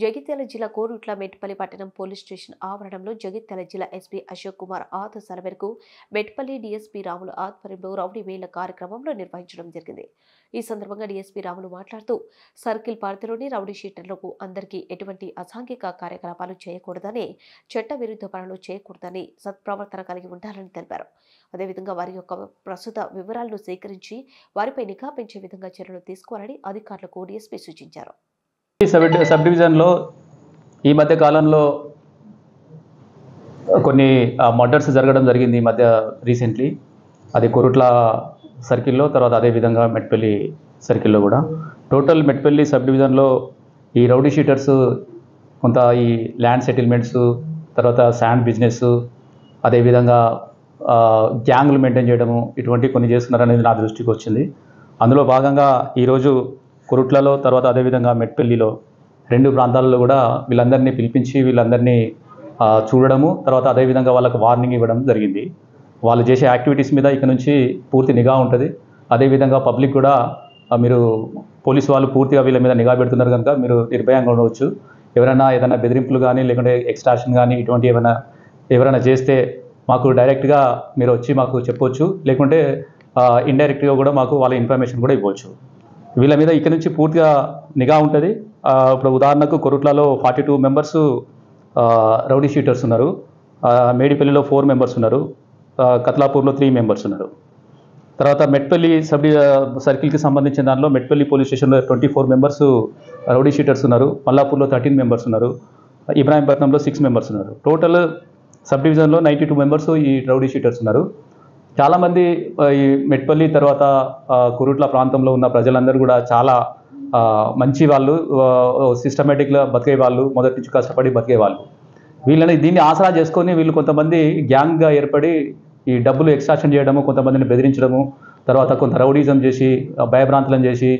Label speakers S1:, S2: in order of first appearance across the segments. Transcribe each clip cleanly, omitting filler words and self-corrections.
S1: జగిత్యాల జిల్లా కోరుట్ల మెట్పల్లి పట్టణం police station ఆవరణంలో జగిత్యాల జిల్లా ఎస్పీ అశోక్ కుమార్ ఆదేశాల మేరకు మెట్పల్లి డీఎస్పీ రాములు ఆధ్వర్యంలో రౌడీ వేళ్ల కార్యక్రమంలో నిర్వహించడం జరిగింది. ఈ సందర్భంగా డీఎస్పీ రాములు మాట్లాడుతూ సర్కిల్ పరిధిలోని రౌడీ షీటర్లకు అందరికీ ఎటువంటి అసాంఘిక కార్యకలాపాలు చేయకూడదని, చట్ట విరుద్ధ పనులు చేయకూడదని, సత్ప్రవర్తన కలిగి ఉండాలని తెలిపారు. అదేవిధంగా వారి యొక్క ప్రస్తుత వివరాలను సేకరించి వారిపై నిఘా పెంచే విధంగా చర్యలు తీసుకోవాలని అధికారులకు డీఎస్పీ సూచించారు.
S2: సబ్ డివిజన్లో ఈ మధ్య కాలంలో కొన్ని మర్డర్స్ జరగడం జరిగింది. ఈ మధ్య రీసెంట్లీ అది కొరుట్ల సర్కిల్లో, తర్వాత అదేవిధంగా మెట్పల్లి సర్కిల్లో కూడా. టోటల్ మెట్పల్లి సబ్ డివిజన్లో ఈ రౌడీ షీటర్స్ కొంత ఈ ల్యాండ్ సెటిల్మెంట్స్, తర్వాత శాండ్ బిజినెస్, అదేవిధంగా గ్యాంగ్లు మెయింటైన్ చేయడము, ఇటువంటి కొన్ని చేస్తున్నారనేది నా దృష్టికి వచ్చింది. అందులో భాగంగా ఈరోజు కొరుట్లలో, తర్వాత అదేవిధంగా మెట్పల్లిలో రెండు ప్రాంతాలలో కూడా వీళ్ళందరినీ పిలిపించి వీళ్ళందరినీ చూడడము, తర్వాత అదేవిధంగా వాళ్ళకు వార్నింగ్ ఇవ్వడం జరిగింది. వాళ్ళు చేసే యాక్టివిటీస్ మీద ఇక నుంచి పూర్తి నిఘా ఉంటుంది. అదేవిధంగా పబ్లిక్ కూడా మీరు పోలీసు వాళ్ళు పూర్తిగా వీళ్ళ మీద నిఘా పెడుతున్నారు కనుక మీరు నిర్భయంగా ఉండవచ్చు. ఎవరైనా ఏదైనా బెదిరింపులు కానీ, లేకుంటే ఎక్స్ట్రాక్షన్ కానీ ఇటువంటి ఎవరైనా చేస్తే మాకు డైరెక్ట్గా మీరు వచ్చి మాకు చెప్పవచ్చు, లేకుంటే ఇండైరెక్ట్గా కూడా మాకు వాళ్ళ ఇన్ఫర్మేషన్ కూడా ఇవ్వచ్చు. వీళ్ళ మీద ఇక్కడ నుంచి పూర్తిగా నిఘా ఉంటుంది. ఇప్పుడు ఉదాహరణకు కొరుట్లలో 42 మెంబర్స్ రౌడీ షీటర్స్ ఉన్నారు, మేడిపల్లిలో 4 మెంబర్స్ ఉన్నారు, కత్లాపూర్లో 3 మెంబర్స్ ఉన్నారు. తర్వాత మెట్పల్లి సర్కిల్కి సంబంధించిన దానిలో మెట్పల్లి పోలీస్ స్టేషన్లో 24 మెంబర్స్ రౌడీ షీటర్స్ ఉన్నారు, మల్లాపూర్లో 13 మెంబర్స్ ఉన్నారు, ఇబ్రాహీంపట్నంలో 6 మెంబర్స్ ఉన్నారు. టోటల్ సబ్ డివిజన్లో 92 మెంబర్స్ ఈ రౌడీ షీటర్స్ ఉన్నారు. చాలామంది ఈ మెట్పల్లి తర్వాత కొరుట్ల ప్రాంతంలో ఉన్న ప్రజలందరూ కూడా చాలా మంచి వాళ్ళు, సిస్టమేటిక్గా బతికే వాళ్ళు, మొదటి నుంచి కష్టపడి బతికే వాళ్ళు. దీన్ని ఆసరా చేసుకొని వీళ్ళు కొంతమంది గ్యాంగ్గా ఏర్పడి ఈ డబ్బులు ఎక్స్ట్రాక్షన్ చేయడము, కొంతమందిని బెదిరించడము, తర్వాత కొంత రౌడీజం చేసి భయభ్రాంతులను చేసి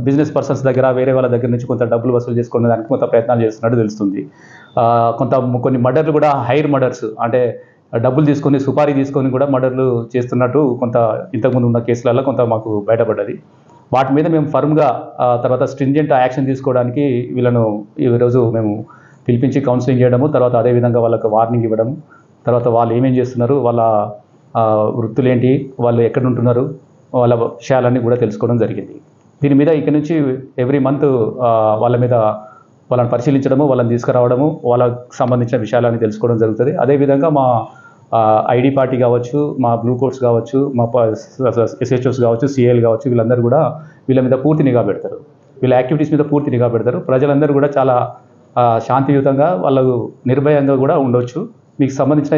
S2: బిజినెస్ పర్సన్స్ దగ్గర, వేరే వాళ్ళ దగ్గర నుంచి కొంత డబ్బులు వసూలు చేసుకునే దానికి కొంత ప్రయత్నాలు చేస్తున్నట్టు తెలుస్తుంది. కొన్ని మర్డర్లు కూడా హైర్ మర్డర్స్, అంటే డబ్బులు తీసుకొని సుపారీ తీసుకొని కూడా మర్డర్లు చేస్తున్నట్టు కొంత ఇంతకుముందు ఉన్న కేసులలో కొంత మాకు బయటపడ్డది. వాటి మీద మేము ఫర్మ్గా తర్వాత స్ట్రింజెంట్ యాక్షన్ తీసుకోవడానికి వీళ్ళను ఈరోజు మేము పిలిపించి కౌన్సిలింగ్ చేయడము, తర్వాత అదేవిధంగా వాళ్ళకు వార్నింగ్ ఇవ్వడము, తర్వాత వాళ్ళు ఏమేం చేస్తున్నారు, వాళ్ళ వృత్తులేంటి, వాళ్ళు ఎక్కడ ఉంటున్నారు, వాళ్ళ విషయాలన్నీ కూడా తెలుసుకోవడం జరిగింది. దీని మీద ఇక నుంచి ఎవ్రీ మంత్ వాళ్ళని పరిశీలించడము, వాళ్ళని తీసుకురావడము, వాళ్ళకు సంబంధించిన విషయాలన్నీ తెలుసుకోవడం జరుగుతుంది. అదేవిధంగా మా ఐడి పార్టీ కావచ్చు, మా బ్లూ కోట్స్ కావచ్చు, మా ఎస్హెచ్ఓస్ కావచ్చు, సిఐలు కావచ్చు, వీళ్ళందరూ కూడా వీళ్ళ మీద పూర్తి నిఘా పెడతారు. వీళ్ళ యాక్టివిటీస్ మీద పూర్తి నిఘా పెడతారు. ప్రజలందరూ కూడా చాలా శాంతియుతంగా, వాళ్ళు నిర్భయంగా కూడా ఉండొచ్చు. మీకు సంబంధించిన